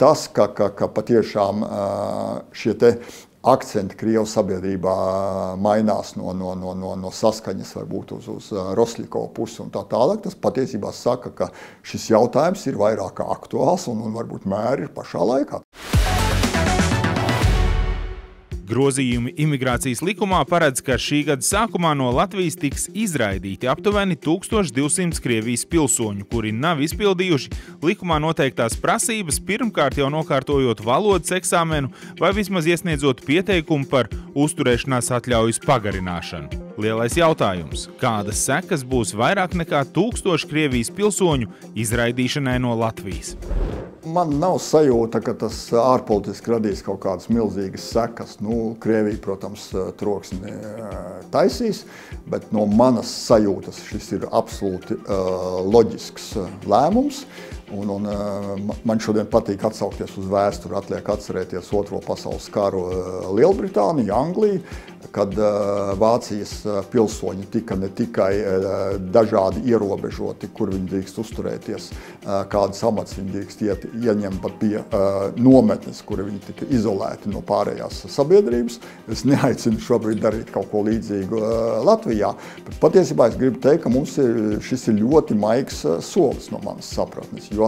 tas, ka patiešām šie te akcenti Krievijas sabiedrībā mainās no saskaņas varbūt uz Rosļikovu pusi un tā tālāk, tas patiesībā saka, ka šis jautājums ir vairāk aktuāls un varbūt mēri ir pašā laikā. Grozījumi imigrācijas likumā paredz, ka šī gada sākumā no Latvijas tiks izraidīti aptuveni 1200 Krievijas pilsoņu, kuri nav izpildījuši likumā noteiktās prasības, pirmkārt jau nokārtojot valodas eksāmenu vai vismaz iesniedzot pieteikumu par uzturēšanās atļaujas pagarināšanu. Lielais jautājums – kādas sekas būs vairāk nekā 1000 Krievijas pilsoņu izraidīšanai no Latvijas? Man nav sajūta, ka tas ārpolitiski radīs kaut kādas milzīgas sekas. Krievija, protams, troksni taisīs, bet no manas sajūtas šis ir absolūti loģisks lēmums. Un man šodien patīk atsaukties uz vēsturi, atliek atcerēties Otro pasaules karu Lielbritāniju, Angliju, kad Vācijas pilsoņi tika ne tikai dažādi ierobežoti, kur viņi drīkst uzturēties, kādas amats viņi drīkst ieņemt, pat bija nometnes, kur viņi tika izolēti no pārējās sabiedrības. Es neaicinu šobrīd darīt kaut ko līdzīgu Latvijā, bet patiesībā es gribu teikt, ka šis ir ļoti maigs solis no manas sapratnes, jo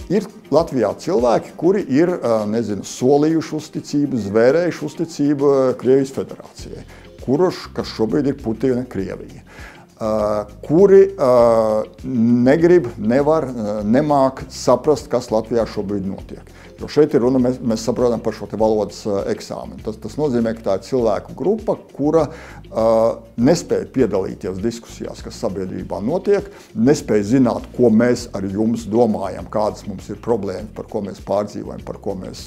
ir Latvijā cilvēki, kuri ir, solījuši uzticību, zvērējuši uzticību Krievijas federācijai, kas šobrīd ir Putina Krievija, kuri negrib, nevar, nemāk saprast, kas Latvijā šobrīd notiek. Jo šeit ir runa, mēs saprotam par šo te valodas eksāmenu. Tas nozīmē, ka tā ir cilvēku grupa, kura nespēja piedalīties diskusijās, kas sabiedrībā notiek, nespēja zināt, ko mēs ar jums domājam, kādas mums ir problēmas, par ko mēs pārdzīvojam, par ko mēs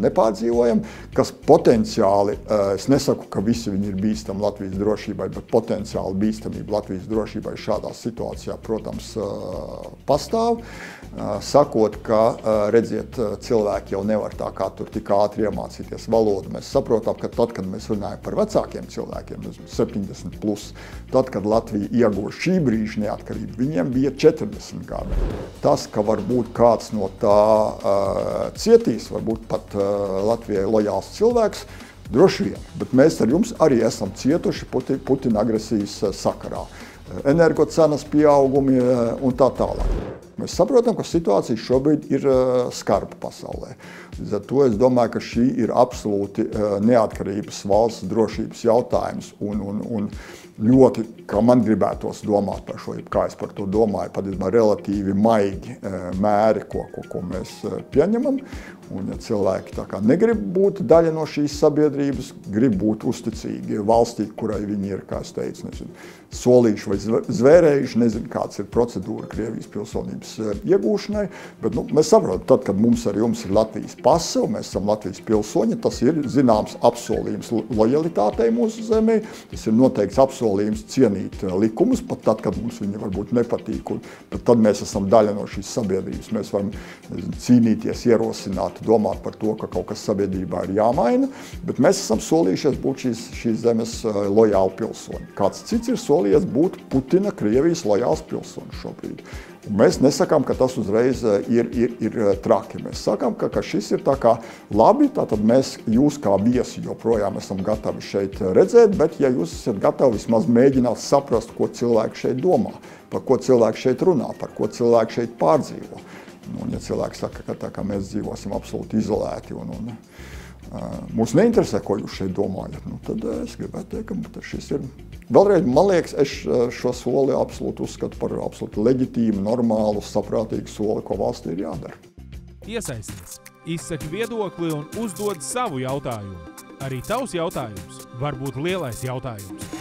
nepārdzīvojam, kas potenciāli, es nesaku, ka visi viņi ir bīstami Latvijas drošībai, bet potenciāli bīstamība Latvijas drošībai šādā situācijā, protams, pastāv. Sakot, ka, redziet, cilvēki jau nevar tā kā tur tik ātri iemācīties valodu. Mēs saprotam, ka tad, kad mēs runājam par vecākiem cilvēkiem, 70 plus, tad, kad Latvija ieguva šī brīža neatkarību, viņiem bija 40 gadi. Tas, ka varbūt kāds no tā cietīs, varbūt pat Latvijai lojāls cilvēks, droši vien, bet mēs ar jums arī esam cietuši Putina agresijas sakarā. Energocenas pieaugumi un tā tālāk. Mēs saprotam, ka situācija šobrīd ir skarba pasaulē. Līdz ar to es domāju, ka šī ir absolūti neatkarības valsts drošības jautājums un ļoti, kā man gribētos domāt par šo, kā es par to domāju, patiesībā relatīvi maigi mēri, ko mēs pieņemam. Un ja cilvēki tā kā negrib būt daļa no šīs sabiedrības, grib būt uzticīgi valstī, kurai viņi ir, kā es teicu, solījuši vai zvērējuši, nezinu, kāds ir procedūra Krievijas pilsonības iegūšanai, bet mēs saprotam, tad, kad mums ar jums ir Latvijas pase, un mēs esam Latvijas pilsoņi, tas ir zināms apsolījums lojalitātei mūsu zemē, tas ir noteikts apsolījums cienīt likumus, pat tad, kad mums viņi varbūt nepatīk, bet tad mēs esam daļa no šīs sabiedrības, mēs varam cīnīties, ierosināt, domāt par to, ka kaut kas sabiedrībā ir jāmaina, bet mēs esam solījušies būt šīs zemes lojāli pilsoņi. Kāds cits ir solījies būt Putina Krievijas lojāls pilsonis šobrīd. Un mēs nesakām, ka tas uzreiz ir traki. Mēs sakām, ka šis ir tā kā labi, tātad mēs jūs kā viesi joprojām esam gatavi šeit redzēt, bet ja jūs esat gatavi vismaz mēģināt saprast, ko cilvēki šeit domā, par ko cilvēki šeit runā, par ko cilvēki šeit pārdzīvo. Un ja cilvēki saka, ka tā kā mēs dzīvosim absolūti izolēti un mūs neinteresē, ko jūs šeit domājat, tad es gribētu teikt, ka šis ir. Vēlreiz, man liekas, es šo soli absolūti uzskatu par absolūti leģitīmu, normālu, saprātīgu soli, ko valstī ir jādara. Iesaisties, izsaki viedokli un uzdod savu jautājumu. Arī tavs jautājums var būt lielais jautājums.